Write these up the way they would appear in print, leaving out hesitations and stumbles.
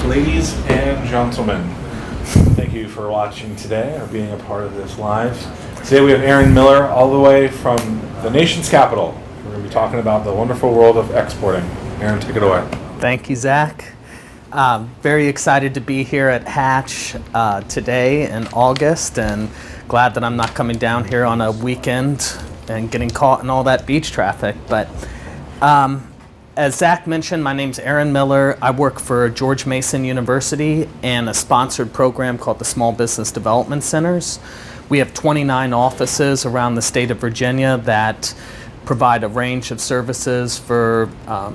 Ladies and gentlemen, thank you for watching today or being a part of this live. Today we have Aaron Miller all the way from the nation's capital. We're going to be talking about the wonderful world of exporting. Aaron, take it away. Thank you, Zach. Very excited to be here at Hatch today in August, and glad that I'm not coming down here on a weekend and getting caught in all that beach traffic. But as Zach mentioned, my name's Aaron Miller. I work for George Mason University and a sponsored program called the Small Business Development Centers. We have 29 offices around the state of Virginia that provide a range of services for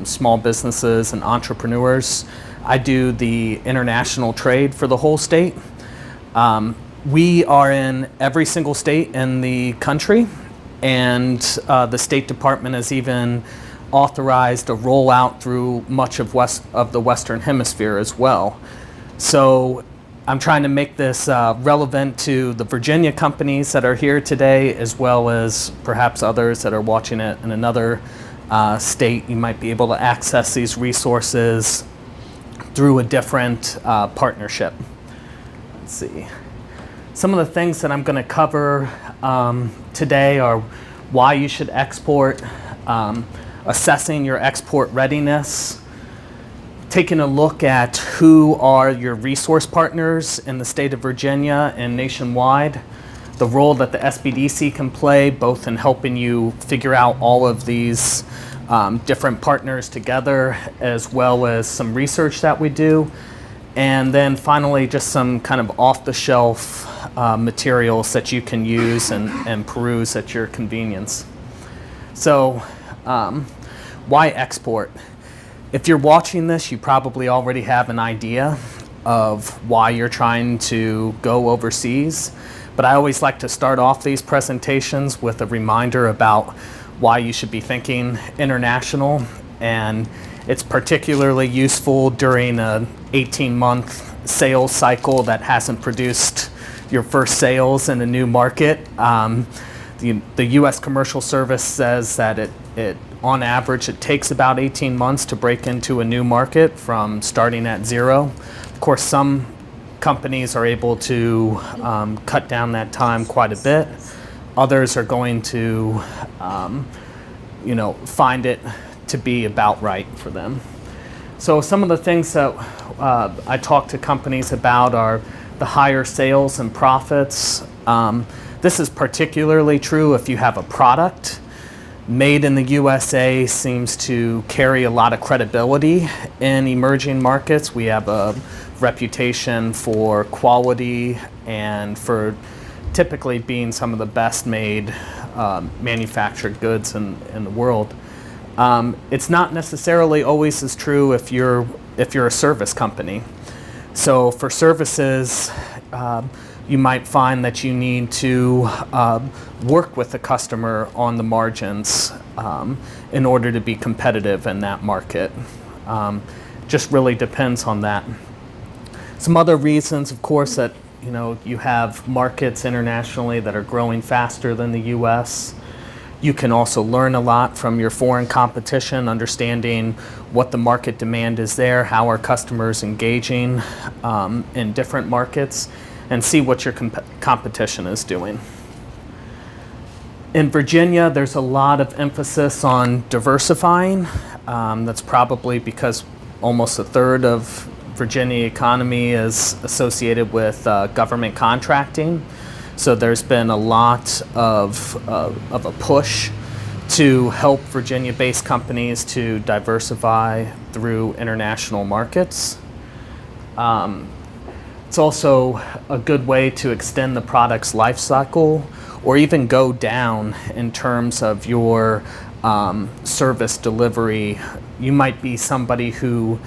small businesses and entrepreneurs. I do the international trade for the whole state. We are in every single state in the country, and the State Department has even authorized a rollout through much of the Western Hemisphere as well. So I'm trying to make this relevant to the Virginia companies that are here today, as well as perhaps others that are watching it in another state. You might be able to access these resources through a different partnership. Let's see. Some of the things that I'm going to cover today are why you should export, assessing your export readiness, taking a look at who are your resource partners in the state of Virginia and nationwide, the role that the SBDC can play both in helping you figure out all of these different partners together, as well as some research that we do, and then finally just some kind of off-the-shelf materials that you can use and peruse at your convenience. So why export? If you're watching this, you probably already have an idea of why you're trying to go overseas, but I always like to start off these presentations with a reminder about why you should be thinking international, and it's particularly useful during an 18-month sales cycle that hasn't produced your first sales in a new market. The U.S. Commercial Service says that it on average it takes about 18 months to break into a new market from starting at zero. Of course, some companies are able to cut down that time quite a bit. Others are going to find it to be about right for them. So some of the things that I talk to companies about are the higher sales and profits. This is particularly true if you have a product. Made in the USA seems to carry a lot of credibility in emerging markets. We have a reputation for quality and for typically being some of the best made manufactured goods in the world. It's not necessarily always as true if you're a service company. So for services, you might find that you need to work with the customer on the margins in order to be competitive in that market. Just really depends on that. Some other reasons, of course, that you have markets internationally that are growing faster than the U.S. You can also learn a lot from your foreign competition, understanding what the market demand is there, how are customers engaging in different markets, and see what your competition is doing. In Virginia, there's a lot of emphasis on diversifying. That's probably because almost a third of Virginia economy is associated with government contracting. So there's been a lot of a push to help Virginia-based companies to diversify through international markets. It's also a good way to extend the product's life cycle or even go down in terms of your service delivery. You might be somebody who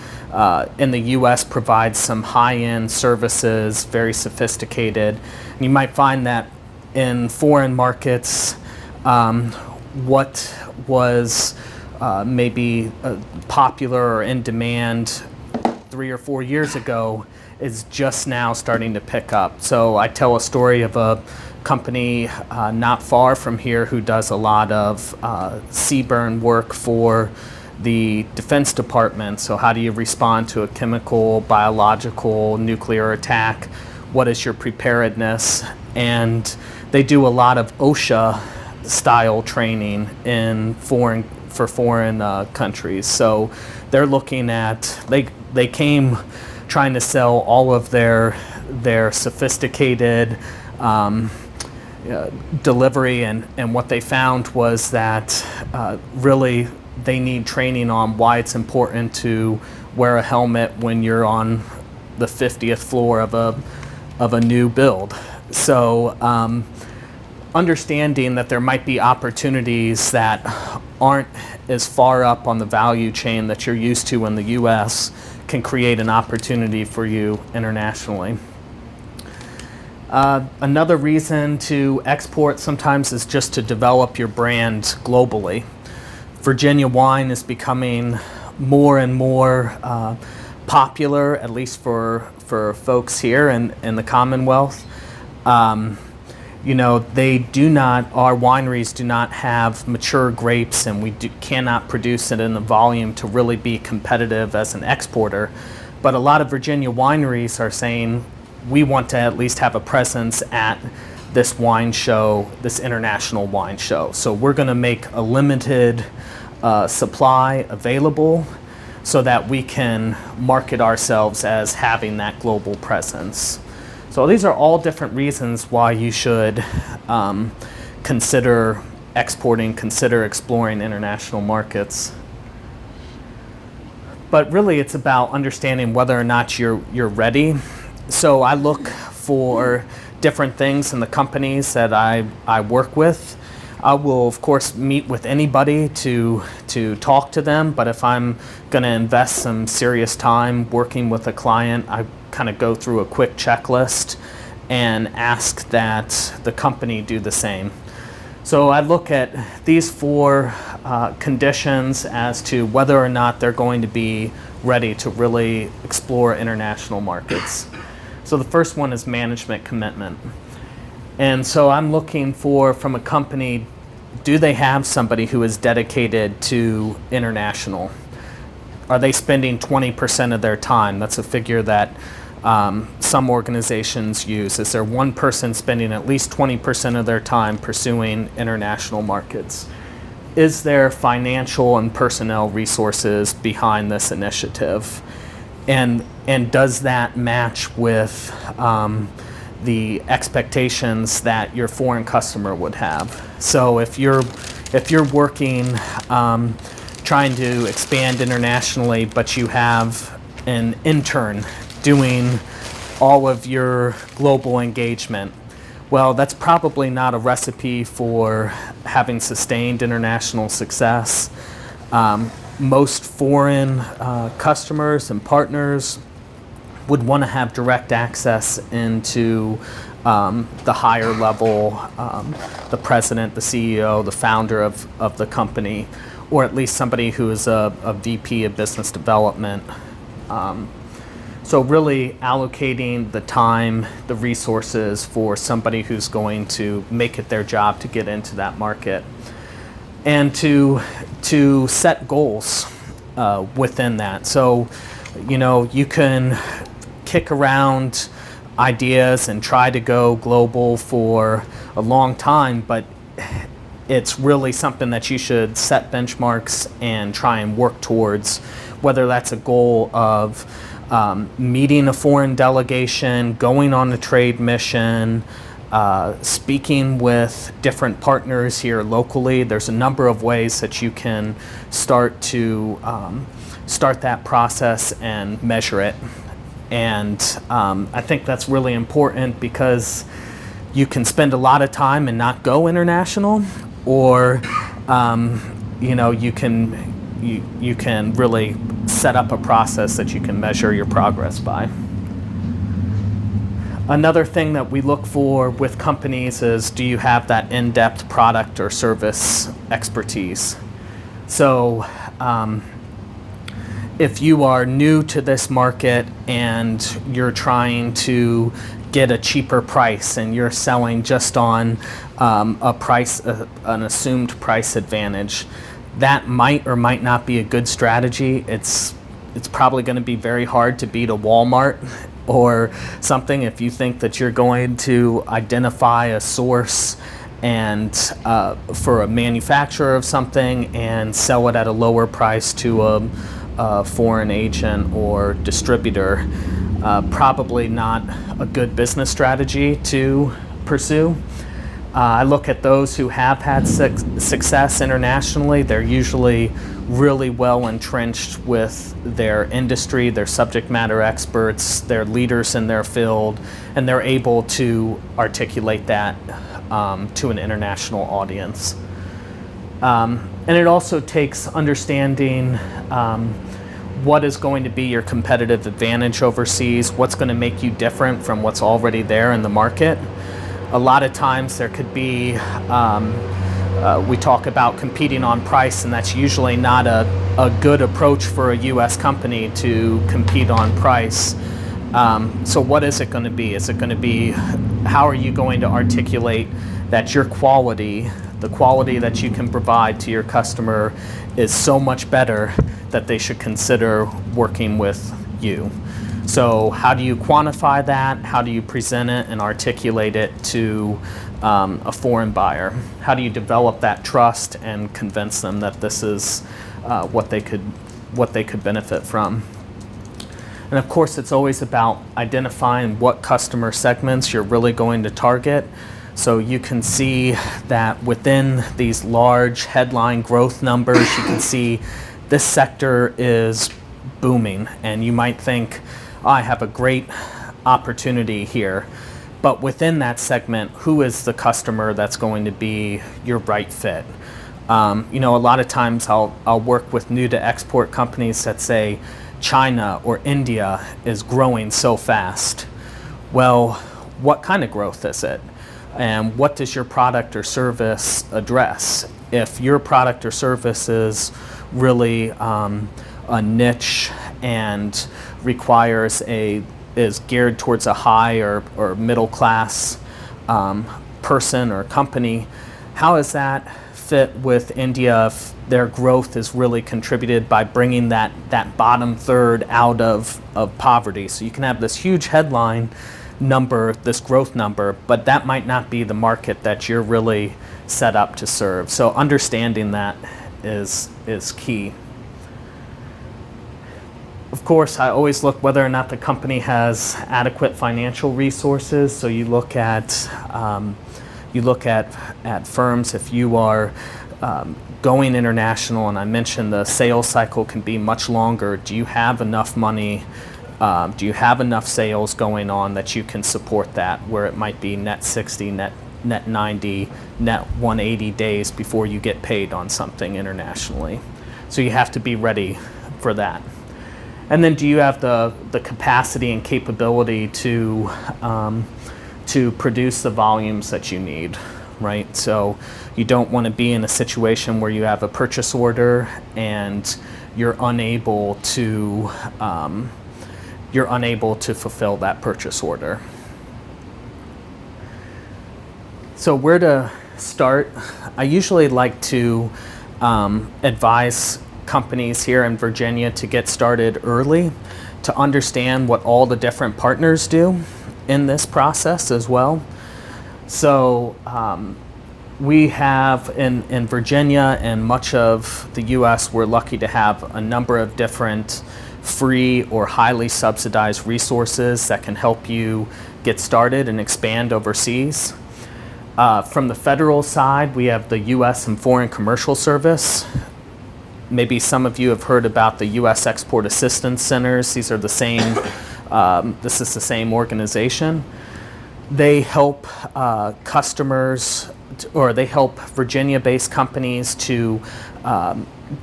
in the US provides some high-end services, very sophisticated. And you might find that in foreign markets, what was maybe popular or in demand 3 or 4 years ago is just now starting to pick up. So I tell a story of a company not far from here who does a lot of seaburn work for the Defense Department. So how do you respond to a chemical, biological, nuclear attack? What is your preparedness? And they do a lot of OSHA style training for foreign countries. So they're looking at, they came trying to sell all of their sophisticated delivery, and what they found was that really they need training on why it's important to wear a helmet when you're on the 50th floor of a new build. So understanding that there might be opportunities that aren't as far up on the value chain that you're used to in the US can create an opportunity for you internationally. Another reason to export sometimes is just to develop your brand globally. Virginia wine is becoming more and more popular, at least for folks here in the Commonwealth. Our wineries do not have mature grapes, and we cannot produce it in the volume to really be competitive as an exporter. But a lot of Virginia wineries are saying, we want to at least have a presence at this wine show, this international wine show. So we're going to make a limited supply available so that we can market ourselves as having that global presence. So these are all different reasons why you should consider exporting, consider exploring international markets. But really it's about understanding whether or not you're ready. So I look for different things in the companies that I work with. I will, of course, meet with anybody to talk to them, but if I'm going to invest some serious time working with a client, I kind of go through a quick checklist and ask that the company do the same. So I look at these 4 conditions as to whether or not they're going to be ready to really explore international markets. So the first one is management commitment. And so I'm looking for, from a company, do they have somebody who is dedicated to international? Are they spending 20% of their time? That's a figure that some organizations use. Is there one person spending at least 20% of their time pursuing international markets? Is there financial and personnel resources behind this initiative? And does that match with the expectations that your foreign customer would have? So if you're working trying to expand internationally, but you have an intern doing all of your global engagement, well, that's probably not a recipe for having sustained international success. Most foreign customers and partners would want to have direct access into the higher level, the president, the CEO, the founder of the company, or at least somebody who is a VP of business development. So really allocating the time, the resources for somebody who's going to make it their job to get into that market. And to set goals within that. So, you can kick around ideas and try to go global for a long time, but it's really something that you should set benchmarks and try and work towards, whether that's a goal of meeting a foreign delegation, going on a trade mission, speaking with different partners here locally. There's a number of ways that you can start that process and measure it. And I think that's really important, because you can spend a lot of time and not go international, or you can really set up a process that you can measure your progress by. Another thing that we look for with companies is, do you have that in-depth product or service expertise? So if you are new to this market and you're trying to get a cheaper price and you're selling just on an assumed price advantage, that might or might not be a good strategy. It's probably going to be very hard to beat a Walmart or something if you think that you're going to identify a source and for a manufacturer of something and sell it at a lower price to a foreign agent or distributor. Probably not a good business strategy to pursue. I look at those who have had success internationally. They're usually really well entrenched with their industry, their subject matter experts, they're leaders in their field, and they're able to articulate that to an international audience. And it also takes understanding what is going to be your competitive advantage overseas, what's going to make you different from what's already there in the market. A lot of times there could be, we talk about competing on price, and that's usually not a good approach for a U.S. company to compete on price. So what is it going to be? Is it going to be, how are you going to articulate that your quality, the quality that you can provide to your customer, is so much better that they should consider working with you? So how do you quantify that? How do you present it and articulate it to a foreign buyer? How do you develop that trust and convince them that this is what they could benefit from? And of course, it's always about identifying what customer segments you're really going to target. So you can see that within these large headline growth numbers, you can see this sector is booming, and you might think, oh, I have a great opportunity here. But within that segment, who is the customer that's going to be your right fit? A lot of times I'll work with new to export companies that say China or India is growing so fast. Well, what kind of growth is it? And what does your product or service address? If your product or service is really a niche and is geared towards a high or middle class person or company, how does that fit with India if their growth is really contributed by bringing that bottom third out of poverty? So you can have this huge headline number, this growth number, but that might not be the market that you're really set up to serve. So understanding that is key. Of course, I always look whether or not the company has adequate financial resources. So you look at firms, if you are going international, and I mentioned the sales cycle can be much longer. Do you have enough money? Do you have enough sales going on that you can support that, where it might be net 60, net 90, net 180 days before you get paid on something internationally? So you have to be ready for that. And then do you have the capacity and capability to produce the volumes that you need, right? So you don't want to be in a situation where you have a purchase order and you're unable to fulfill that purchase order. So where to start? I usually like to advise companies here in Virginia to get started early, to understand what all the different partners do in this process as well. So we have in Virginia and much of the US, we're lucky to have a number of different free or highly subsidized resources that can help you get started and expand overseas. From the federal side, we have the US and Foreign Commercial Service. Maybe some of you have heard about the U.S. Export Assistance Centers. These are the same, this is the same organization. They help customers, or they help Virginia-based companies to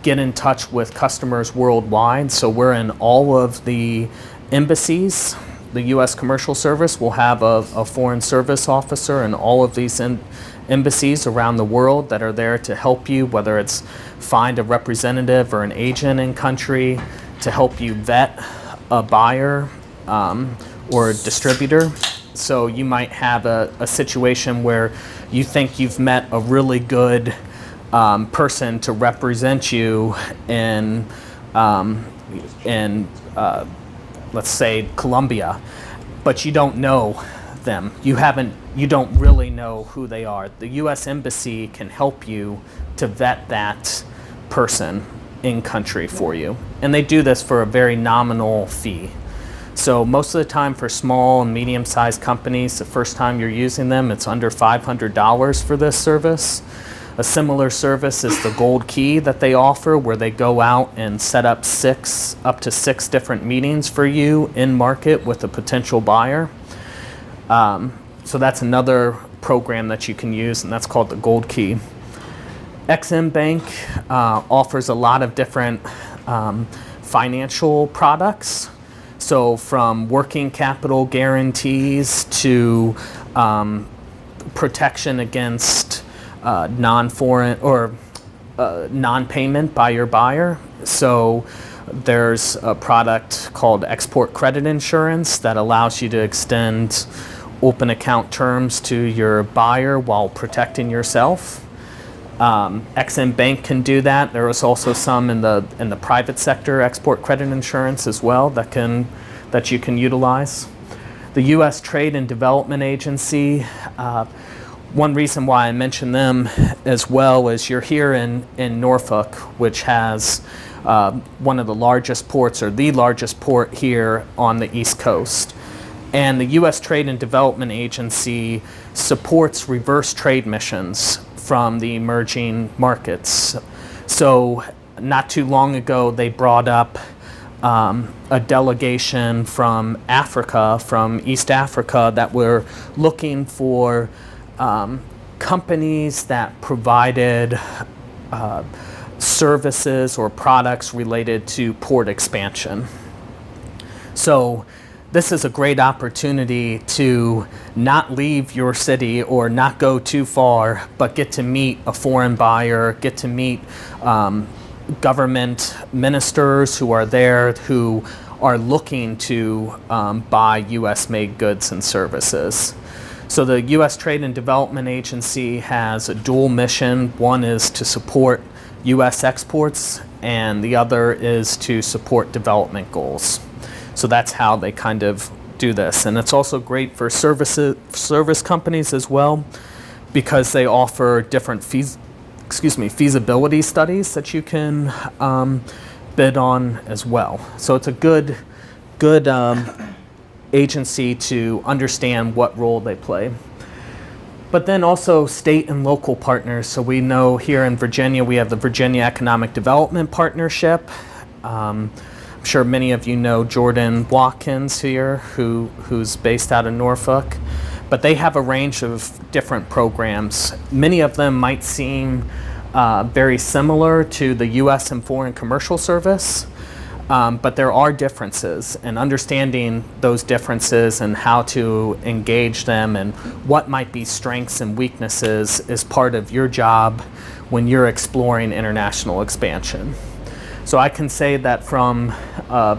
get in touch with customers worldwide. So we're in all of the embassies. The U.S. Commercial Service will have a foreign service officer in all of these embassies around the world that are there to help you, whether it's find a representative or an agent in country to help you vet a buyer or a distributor. So you might have a situation where you think you've met a really good person to represent you in, let's say, Colombia, but you don't know them. You don't really know who they are. The U.S. Embassy can help you to vet that person in country for you. And they do this for a very nominal fee. So most of the time for small and medium-sized companies, the first time you're using them, it's under $500 for this service. A similar service is the Gold Key that they offer, where they go out and set up up to six different meetings for you in market with a potential buyer. So that's another program that you can use, and that's called the Gold Key. XM Bank offers a lot of different financial products. So from working capital guarantees to protection against non-foreign or non-payment by your buyer. So there's a product called Export Credit Insurance that allows you to extend open account terms to your buyer while protecting yourself. XM Bank can do that. There is also some in the private sector export credit insurance as well that you can utilize. The U.S. Trade and Development Agency. One reason why I mention them as well is you're here in Norfolk, which has one of the largest ports, or the largest port here on the East Coast. And the U.S. Trade and Development Agency supports reverse trade missions from the emerging markets. So not too long ago, they brought up a delegation from Africa, from East Africa, that were looking for companies that provided services or products related to port expansion. So this is a great opportunity to not leave your city or not go too far, but get to meet a foreign buyer, get to meet government ministers who are there, who are looking to buy U.S.-made goods and services. So the U.S. Trade and Development Agency has a dual mission. One is to support U.S. exports, and the other is to support development goals. So that's how they kind of do this. And it's also great for service companies as well, because they offer different feasibility studies that you can bid on as well. So it's a good agency to understand what role they play. But then also state and local partners. So we know here in Virginia, we have the Virginia Economic Development Partnership. I'm sure many of you know Jordan Watkins here, who's based out of Norfolk. But they have a range of different programs. Many of them might seem very similar to the U.S. and Foreign Commercial Service, but there are differences, and understanding those differences and how to engage them and what might be strengths and weaknesses is part of your job when you're exploring international expansion. So I can say that from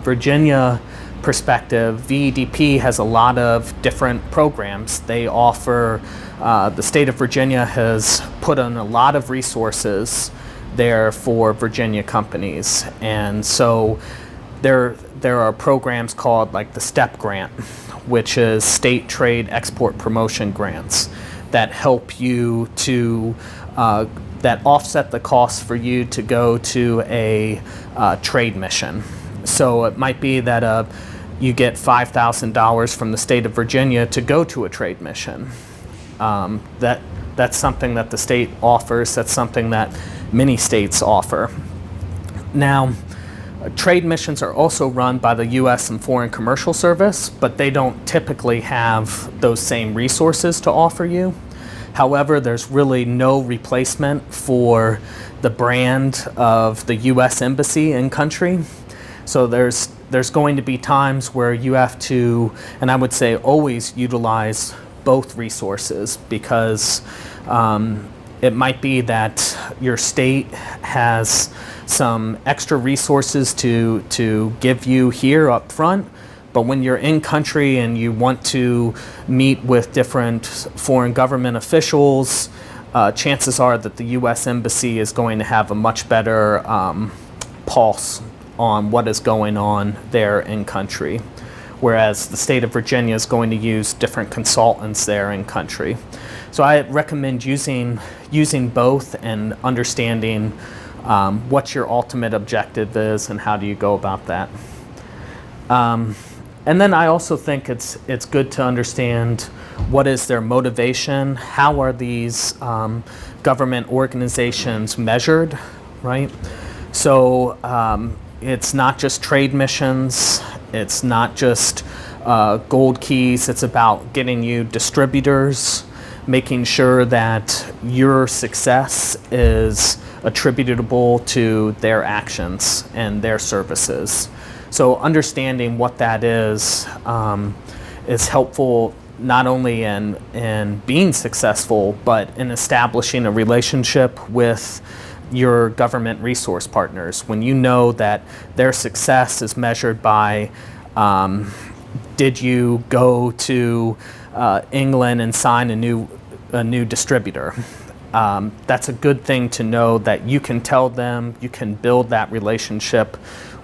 Virginia perspective, VEDP has a lot of different programs. They offer, the state of Virginia has put in a lot of resources there for Virginia companies. And so there are programs called like the STEP grant, which is State Trade Export Promotion Grants, that help you to that offset the costs for you to go to a trade mission. So it might be that you get $5,000 from the state of Virginia to go to a trade mission. That's something that the state offers. That's something that many states offer. Now, trade missions are also run by the U.S. and Foreign Commercial Service, but they don't typically have those same resources to offer you. However, there's really no replacement for the brand of the U.S. Embassy in country. So there's going to be times where you have to, and I would say always, utilize both resources, because it might be that your state has some extra resources to give you here up front, but when you're in country and you want to meet with different foreign government officials, chances are that the U.S. Embassy is going to have a much better pulse on what is going on there in country, whereas the state of Virginia is going to use different consultants there in country. So I recommend using both and understanding what your ultimate objective is and how do you go about that. And then I also think it's good to understand what is their motivation, how are these government organizations measured, right? So it's not just trade missions, it's not just gold keys, it's about getting you distributors, making sure that your success is attributable to their actions and their services. So understanding what that is helpful not only in being successful, but in establishing a relationship with your government resource partners. When you know that their success is measured by did you go to England and sign a new distributor? That's a good thing to know that you can tell them, you can build that relationship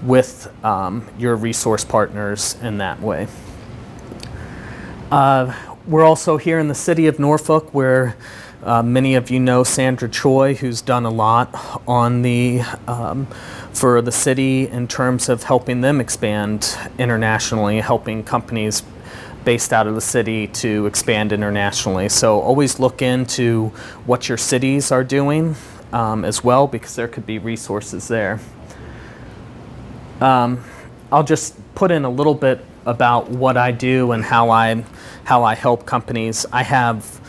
with your resource partners in that way. We're also here in the city of Norfolk, where many of you know Sandra Choi, who's done a lot on for the city in terms of helping them expand internationally, helping companies based out of the city to expand internationally. So always look into what your cities are doing as well, because there could be resources there. I'll just put in a little bit about what I do and how I help companies. I have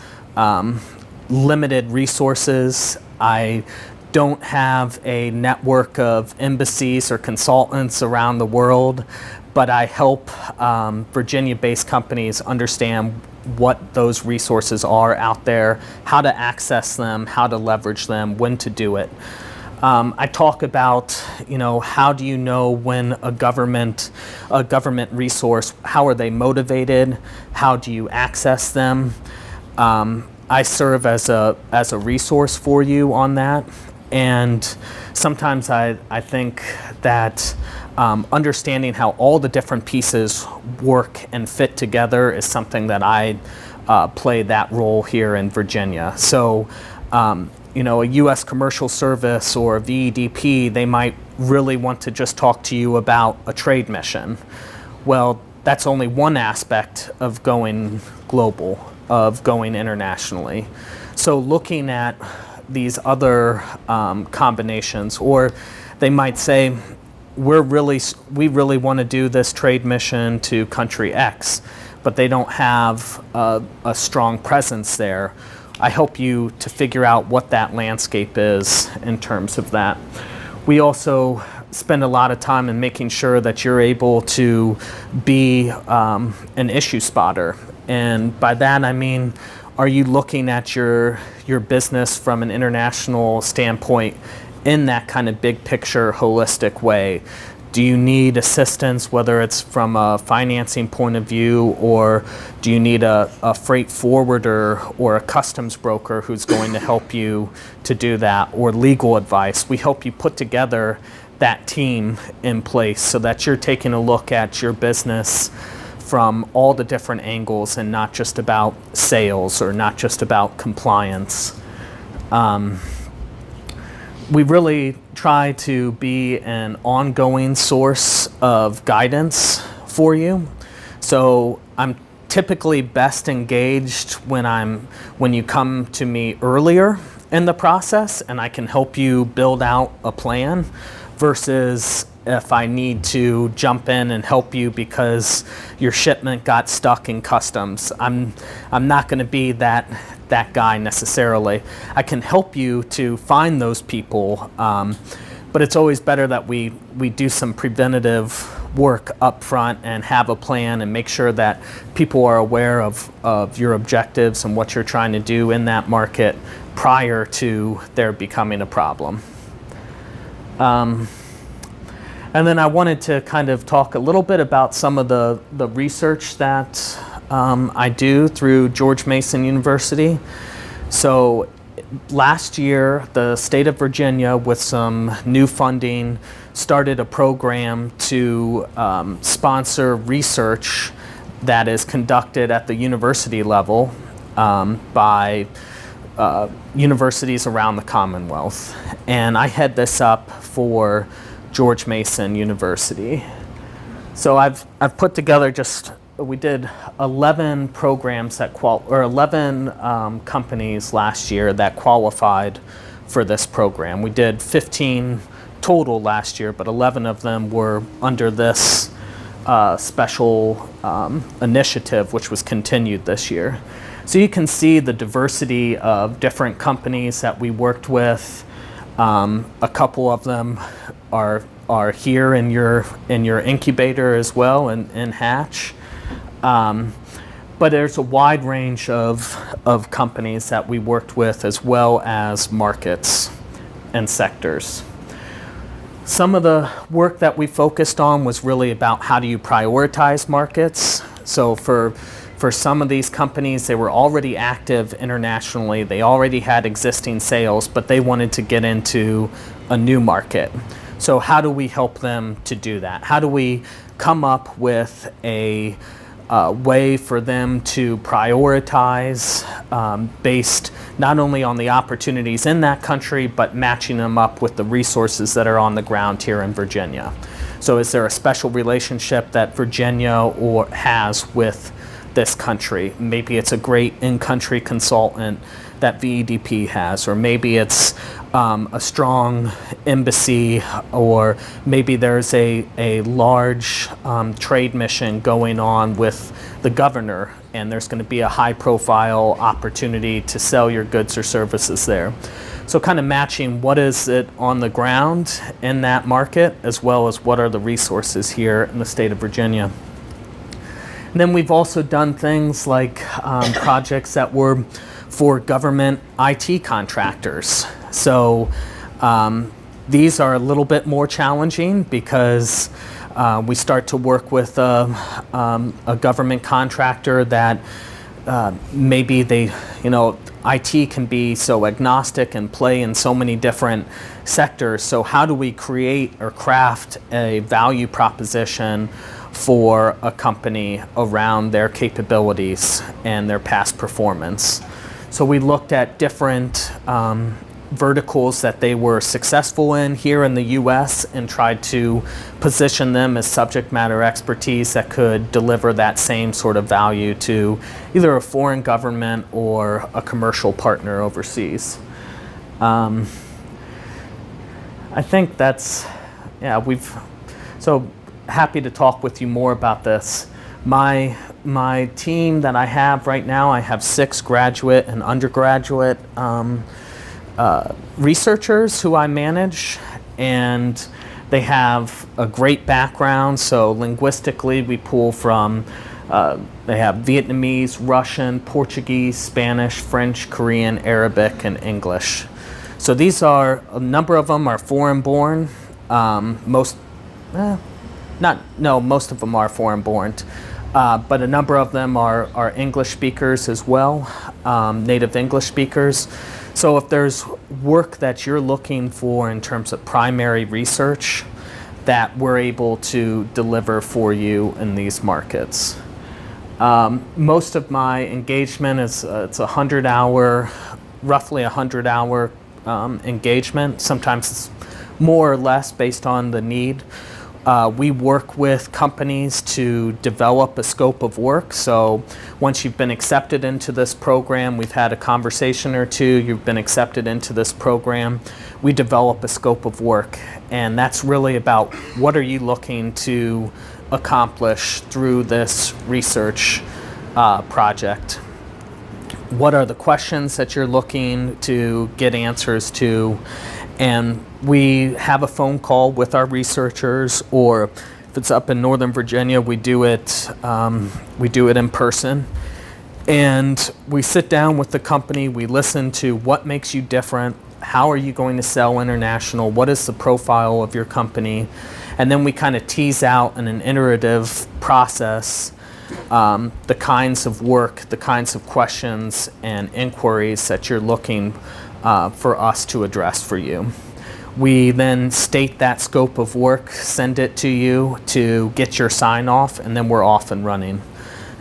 limited resources. I don't have a network of embassies or consultants around the world, but I help Virginia-based companies understand what those resources are out there, how to access them, how to leverage them, when to do it. I talk about, how do you know when a government resource, how are they motivated? How do you access them? I serve as a resource for you on that. And sometimes I think that understanding how all the different pieces work and fit together is something that I play that role here in Virginia. So, a U.S. commercial service or a VEDP, they might really want to just talk to you about a trade mission. Well, that's only one aspect of going global, of going internationally. So looking at these other combinations, or they might say, we really want to do this trade mission to country X, but they don't have a strong presence there. I help you to figure out what that landscape is in terms of that. We also spend a lot of time in making sure that you're able to be an issue spotter. And by that I mean, are you looking at your business from an international standpoint in that kind of big picture, holistic way? Do you need assistance, whether it's from a financing point of view, or do you need a freight forwarder or a customs broker who's going to help you to do that, or legal advice? We help you put together that team in place so that you're taking a look at your business from all the different angles and not just about sales or not just about compliance. We really try to be an ongoing source of guidance for you. So I'm typically best engaged when you come to me earlier in the process and I can help you build out a plan, versus if I need to jump in and help you because your shipment got stuck in customs. I'm not going to be that guy necessarily. I can help you to find those people, but it's always better that we do some preventative work up front and have a plan and make sure that people are aware of your objectives and what you're trying to do in that market prior to there becoming a problem. And then I wanted to kind of talk a little bit about some of the research that I do through George Mason University. So last year, the state of Virginia, with some new funding, started a program to sponsor research that is conducted at the university level by universities around the Commonwealth. And I head this up for George Mason University. So I've put together we did 11 programs that 11 companies last year that qualified for this program. We did 15 total last year, but 11 of them were under this special initiative, which was continued this year. So you can see the diversity of different companies that we worked with. A couple of them are here in your incubator as well in Hatch. But there's a wide range of companies that we worked with, as well as markets and sectors. Some of the work that we focused on was really about how do you prioritize markets. So for some of these companies, they were already active internationally. They already had existing sales, but they wanted to get into a new market. So how do we help them to do that? How do we come up with a way for them to prioritize based not only on the opportunities in that country, but matching them up with the resources that are on the ground here in Virginia? So is there a special relationship that Virginia has with this country? Maybe it's a great in-country consultant that VEDP has, or maybe it's a strong embassy, or maybe there's a large trade mission going on with the governor, and there's going to be a high-profile opportunity to sell your goods or services there. So kind of matching what is it on the ground in that market, as well as what are the resources here in the state of Virginia. And then we've also done things like projects that were for government IT contractors. So these are a little bit more challenging because we start to work with a government contractor that maybe IT can be so agnostic and play in so many different sectors. So how do we create or craft a value proposition for a company around their capabilities and their past performance? So we looked at different verticals that they were successful in here in the US and tried to position them as subject matter expertise that could deliver that same sort of value to either a foreign government or a commercial partner overseas. I think that's, so happy to talk with you more about this. My team that I have right now, I have 6 graduate and undergraduate researchers who I manage, and they have a great background. So linguistically, we pull from, they have Vietnamese, Russian, Portuguese, Spanish, French, Korean, Arabic, and English. So these are, a number of them are foreign born. Most of them are foreign born. But a number of them are English speakers as well, native English speakers. So if there's work that you're looking for in terms of primary research, that we're able to deliver for you in these markets. Most of my engagement is it's roughly 100-hour engagement. Sometimes it's more or less based on the need. We work with companies to develop a scope of work. So once you've been accepted into this program, we've had a conversation or two, you've been accepted into this program, we develop a scope of work. And that's really about what are you looking to accomplish through this research project. What are the questions that you're looking to get answers to? And we have a phone call with our researchers, or if it's up in Northern Virginia, we do it in person. And we sit down with the company, we listen to what makes you different, how are you going to sell international, what is the profile of your company, and then we kind of tease out in an iterative process the kinds of work, the kinds of questions and inquiries that you're looking for us to address for you. We then state that scope of work, send it to you to get your sign off, and then we're off and running.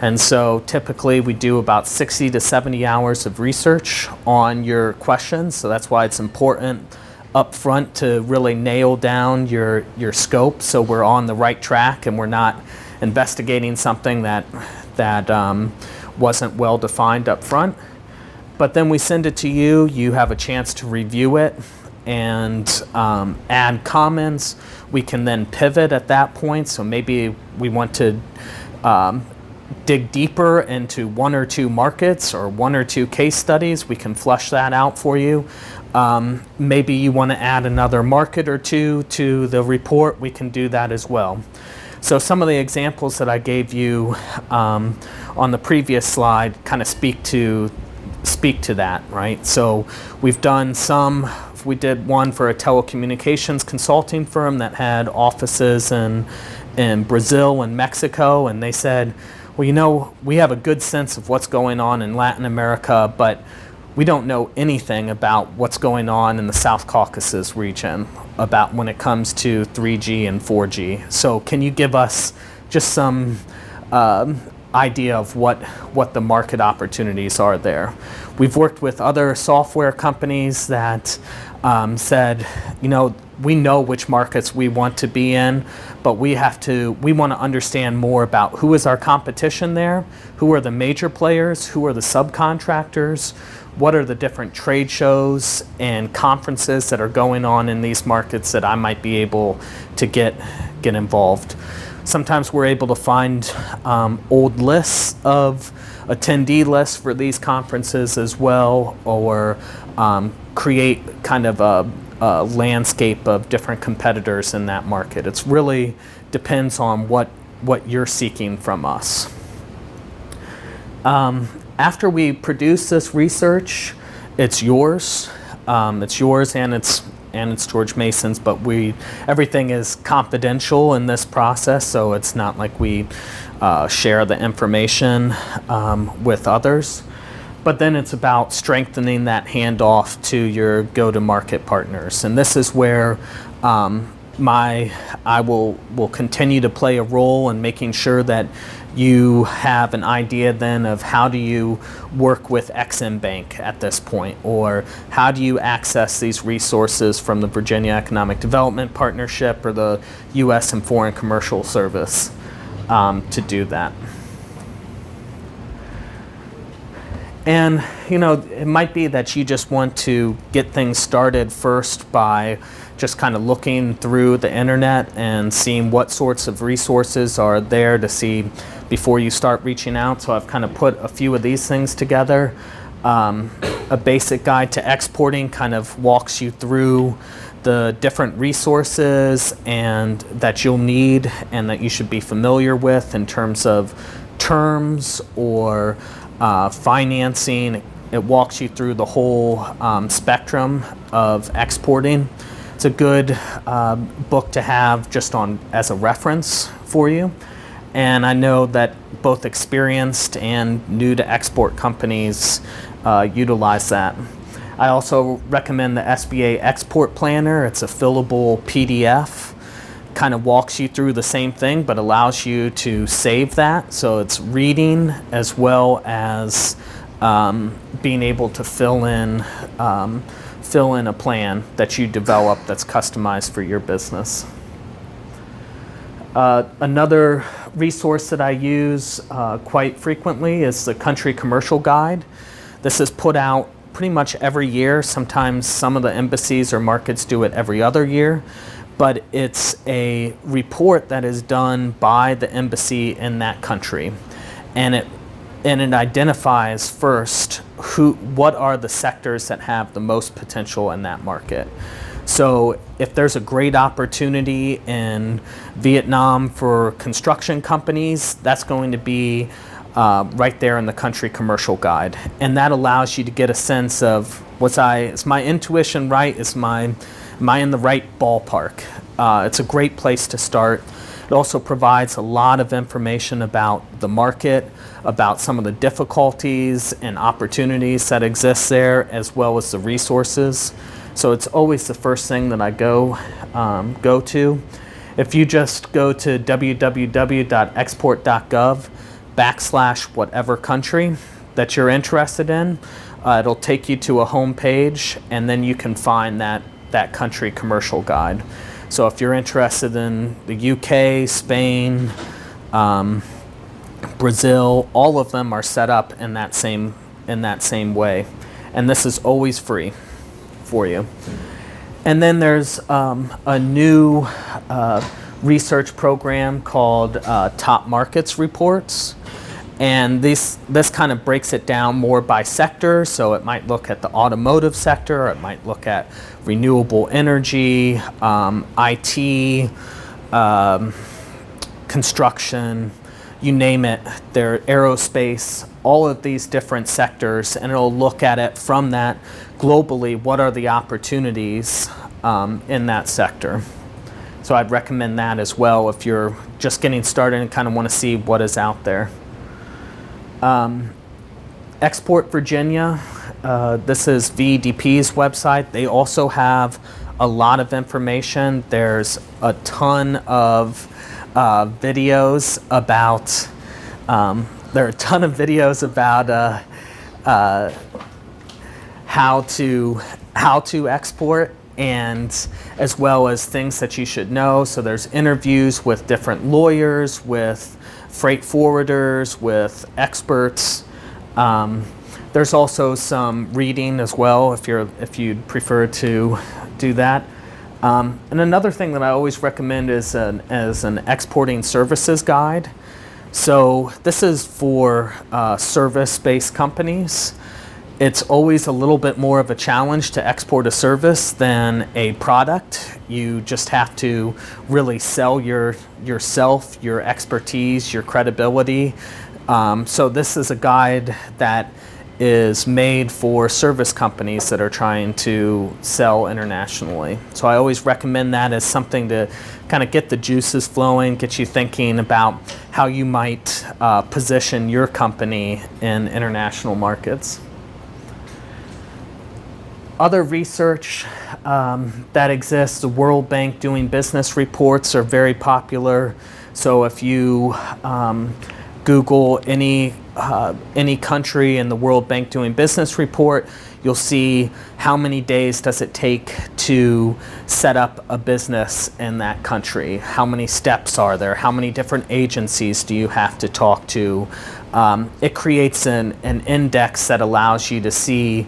And so typically we do about 60 to 70 hours of research on your questions. So that's why it's important up front to really nail down your scope so we're on the right track and we're not investigating something that wasn't well defined up front. But then we send it to you, you have a chance to review it and add comments. We can then pivot at that point. So maybe we want to dig deeper into one or two markets or one or two case studies. We can flush that out for you. Maybe you want to add another market or two to the report. We can do that as well. So some of the examples that I gave you on the previous slide kind of speak to that, right? So we've done we did one for a telecommunications consulting firm that had offices in Brazil and Mexico, and they said, well, we have a good sense of what's going on in Latin America, but we don't know anything about what's going on in the South Caucasus region about when it comes to 3G and 4G. So can you give us just some idea of what the market opportunities are there? We've worked with other software companies that said, we know which markets we want to be in, but we want to understand more about who is our competition there, who are the major players, who are the subcontractors, what are the different trade shows and conferences that are going on in these markets that I might be able to get involved. Sometimes we're able to find old lists of attendee lists for these conferences as well, or create kind of a landscape of different competitors in that market. It's really depends on what you're seeking from us. After we produce this research, it's yours. It's yours and it's George Mason's, but everything is confidential in this process, so it's not like we share the information with others. But then it's about strengthening that handoff to your go-to-market partners, and this is where I will continue to play a role in making sure that you have an idea then of how do you work with Ex-Im Bank at this point, or how do you access these resources from the Virginia Economic Development Partnership or the U.S. and Foreign Commercial Service to do that. And it might be that you just want to get things started first by just kind of looking through the internet and seeing what sorts of resources are there to see before you start reaching out. So I've kind of put a few of these things together. A basic guide to exporting kind of walks you through the different resources and that you'll need and that you should be familiar with in terms of terms or financing. It walks you through the whole spectrum of exporting. It's a good book to have just as a reference for you. And I know that both experienced and new to export companies utilize that. I also recommend the Sba Export Planner. It's a fillable PDF. Kind of walks you through the same thing, but allows you to save that. So it's reading as well as being able to fill in a plan that you develop that's customized for your business. Another resource that I use quite frequently is the Country Commercial Guide. This is put out pretty much every year. Sometimes some of the embassies or markets do it every other year, but it's a report that is done by the embassy in that country, and it identifies first what are the sectors that have the most potential in that market. So if there's a great opportunity in Vietnam for construction companies, that's going to be right there in the Country Commercial Guide. And that allows you to get a sense of, is my intuition right? Am I in the right ballpark? It's a great place to start. It also provides a lot of information about the market, about some of the difficulties and opportunities that exist there, as well as the resources. So it's always the first thing that I go to. If you just go to www.export.gov/whatever country that you're interested in, it'll take you to a home page, and then you can find that country commercial guide. So if you're interested in the UK, Spain, Brazil, all of them are set up in that same way. And this is always free for you. And then there's a new research program called Top Markets Reports. And this kind of breaks it down more by sector. So it might look at the automotive sector, or it might look at renewable energy, IT, construction, you name it. There, aerospace, all of these different sectors, and it'll look at it from that globally. What are the opportunities in that sector? So I'd recommend that as well if you're just getting started and kind of want to see what is out there. Export Virginia, this is VDP's website. They also have a lot of information. There's a ton of videos about how to export, and as well as things that you should know. So there's interviews with different lawyers, with freight forwarders, with experts. There's also some reading as well if you'd prefer to do that. And another thing that I always recommend is an exporting services guide. So this is for service-based companies. It's always a little bit more of a challenge to export a service than a product. You just have to really sell yourself, your expertise, your credibility. So this is a guide that is made for service companies that are trying to sell internationally. So I always recommend that as something to kind of get the juices flowing, get you thinking about how you might position your company in international markets. Other research that exists, the World Bank Doing Business reports are very popular. So if you Google any country in the World Bank Doing Business report, you'll see how many days does it take to set up a business in that country. How many steps are there? How many different agencies do you have to talk to? It creates an index that allows you to see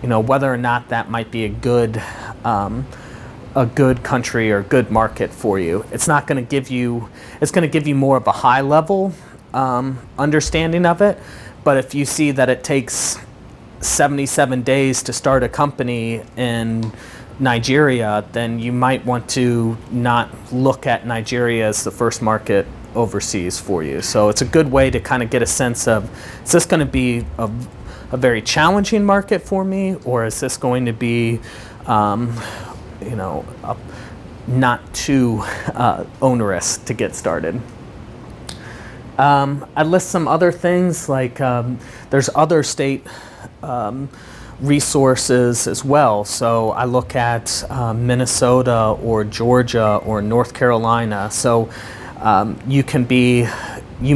whether or not that might be a good country or good market for you. It's not going to give you, it's going to give you more of a high level understanding of it. But if you see that it takes 77 days to start a company in Nigeria, then you might want to not look at Nigeria as the first market overseas for you. So it's a good way to kind of get a sense of, is this going to be a very challenging market for me, or is this going to be not too onerous to get started? I list some other things, like there's other state resources as well. So I look at Minnesota or Georgia or North Carolina. So you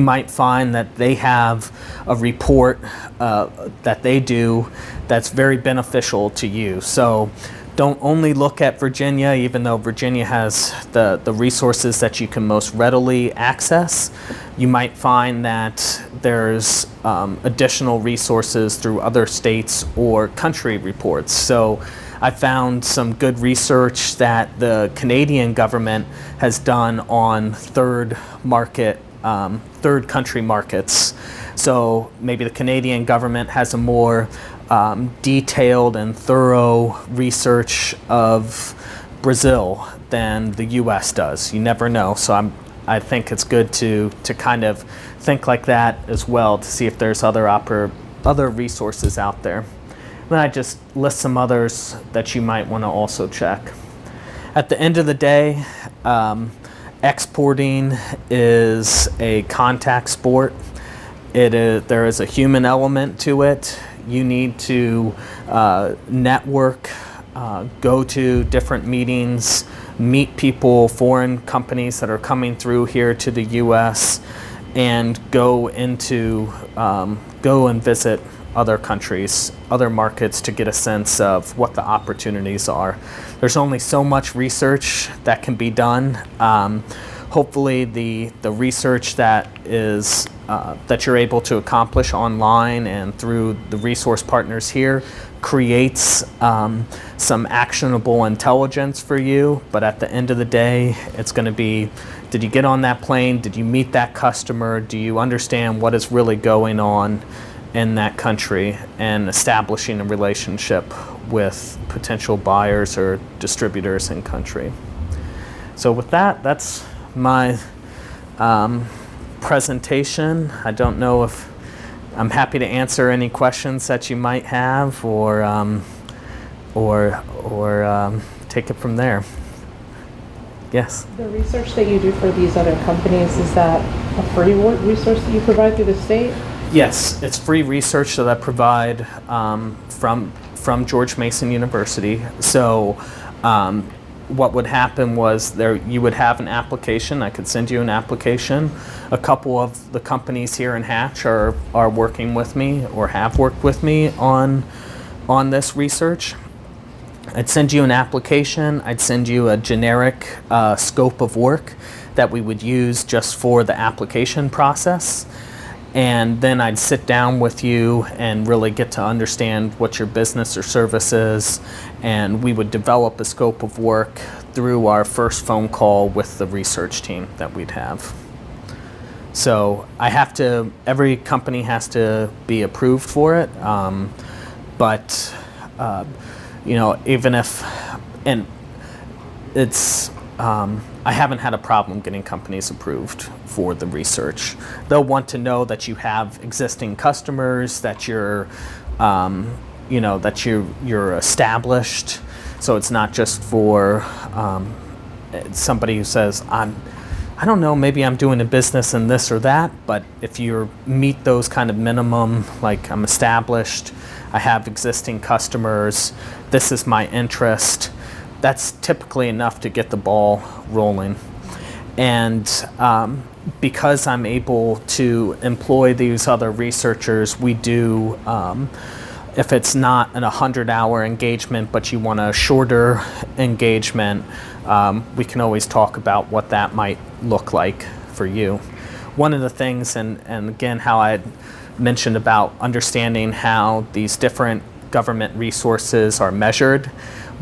might find that they have a report that they do that's very beneficial to you. So don't only look at Virginia, even though Virginia has the resources that you can most readily access. You might find that there's additional resources through other states or country reports. So I found some good research that the Canadian government has done on third country markets. So maybe the Canadian government has a more detailed and thorough research of Brazil than the U.S. does. You never know. So I think it's good to kind of think like that as well, to see if there's other resources out there. Then I just list some others that you might want to also check. At the end of the day, Exporting is a contact sport. There is a human element to it. You need to network, go to different meetings, meet people, foreign companies that are coming through here to the U.S., and go and visit other countries, other markets, to get a sense of what the opportunities are. There's only so much research that can be done. Hopefully the research that is that you're able to accomplish online and through the resource partners here creates some actionable intelligence for you. But at the end of the day, it's going to be, did you get on that plane? Did you meet that customer? Do you understand what is really going on in that country, and establishing a relationship with potential buyers or distributors in country? So with that, that's my presentation. I don't know if I'm happy to answer any questions that you might have, or take it from there. Yes. The research that you do for these other companies, is that a free resource that you provide through the state? Yes, it's free research that I provide from George Mason University. So what would happen was you would have an application. I could send you an application. A couple of the companies here in Hatch are working with me, or have worked with me on this research. I'd send you an application. I'd send you a generic scope of work that we would use just for the application process. And then I'd sit down with you and really get to understand what your business or service is. And we would develop a scope of work through our first phone call with the research team that we'd have. So every company has to be approved for it. But even if, and it's, I haven't had a problem getting companies approved for the research. They'll want to know that you have existing customers, that you're established. So it's not just for somebody who says, I don't know, maybe I'm doing a business in this or that. But if you meet those kind of minimum, like I'm established, I have existing customers, this is my interest, that's typically enough to get the ball rolling. And because I'm able to employ these other researchers, we do, if it's not an 100-hour engagement, but you want a shorter engagement, we can always talk about what that might look like for you. One of the things, and again, how I mentioned about understanding how these different government resources are measured,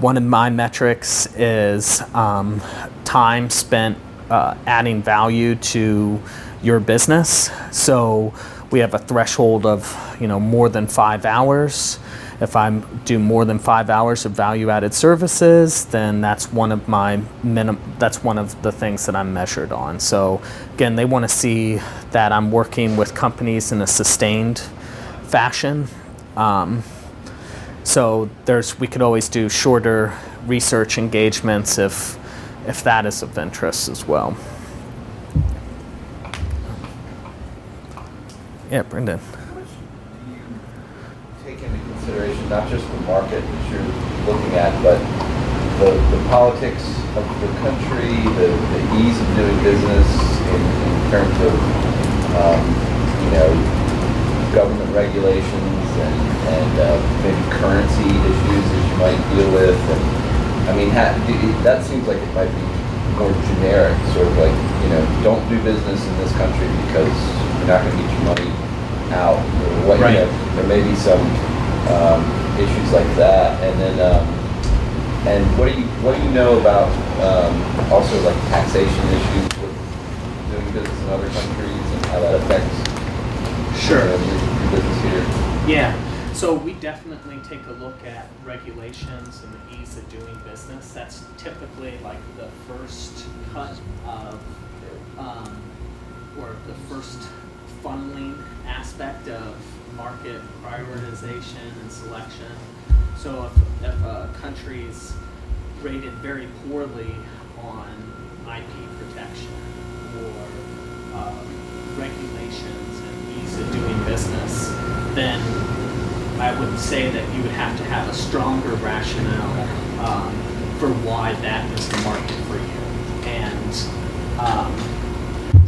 one of my metrics is time spent adding value to your business. So we have a threshold of more than 5 hours. If I do more than 5 hours of value-added services, then that's one of the things that I'm measured on. So again, they want to see that I'm working with companies in a sustained fashion. So we could always do shorter research engagements if that is of interest as well. Yeah, Brendan. How much do you take into consideration not just the market that you're looking at, but the politics of the country, the ease of doing business in terms of government regulations and maybe currency issues that you might deal with? And I mean, that seems like it might be more generic, sort of like, don't do business in this country because you're not going to get your money out, or what. Right. There may be some issues like that. And then and what do you know about also like taxation issues with doing business in other countries and how that affects your business here? Yeah, so we definitely take a look at regulations and the ease of doing business. That's typically like the first cut of, or the first funneling aspect of market prioritization and selection. So if a country's rated very poorly on IP protection or regulations and ease of doing business, then I would say that you would have to have a stronger rationale for why that is the market for you. And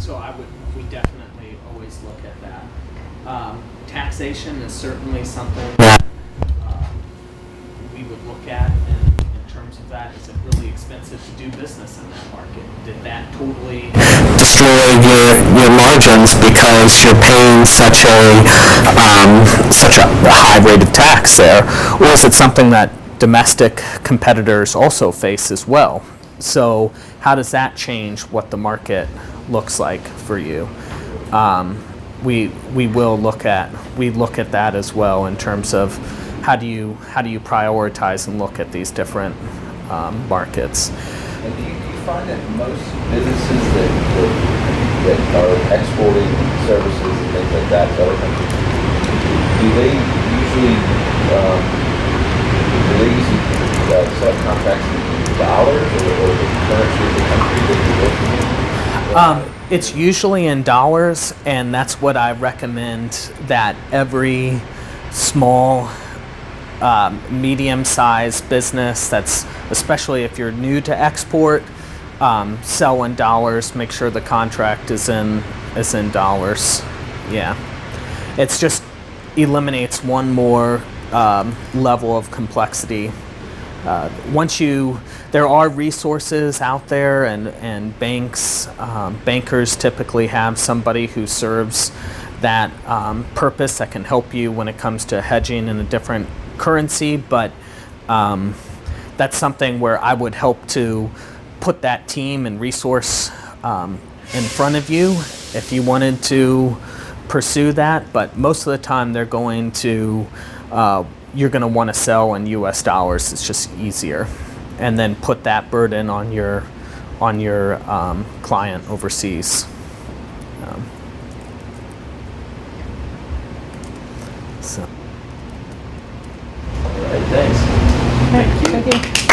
so we definitely always look at that. Taxation is certainly something that we would look at in terms of that. Is it really expensive to do business in that market? Did that totally destroy your margins because you're paying such a high rate of tax there? Or is it something that domestic competitors also face as well? So how does that change what the market looks like for you? We look at that as well in terms of how do you prioritize and look at these different markets. And do you find that most businesses that are exporting services and things like that to other countries, do they usually set up contracts in dollars or the currency of the country that you're working in? It's usually in dollars, and that's what I recommend that every small, medium-sized business, that's especially if you're new to export, sell in dollars. Make sure the contract is in dollars. Yeah, it's just eliminates one more level of complexity. There are resources out there, and bankers typically have somebody who serves that purpose that can help you when it comes to hedging in a different currency, but that's something where I would help to put that team and resource in front of you if you wanted to pursue that. But most of the time you're going to want to sell in US dollars. It's just easier, and then put that burden on your client overseas. All right, thanks. Thank you.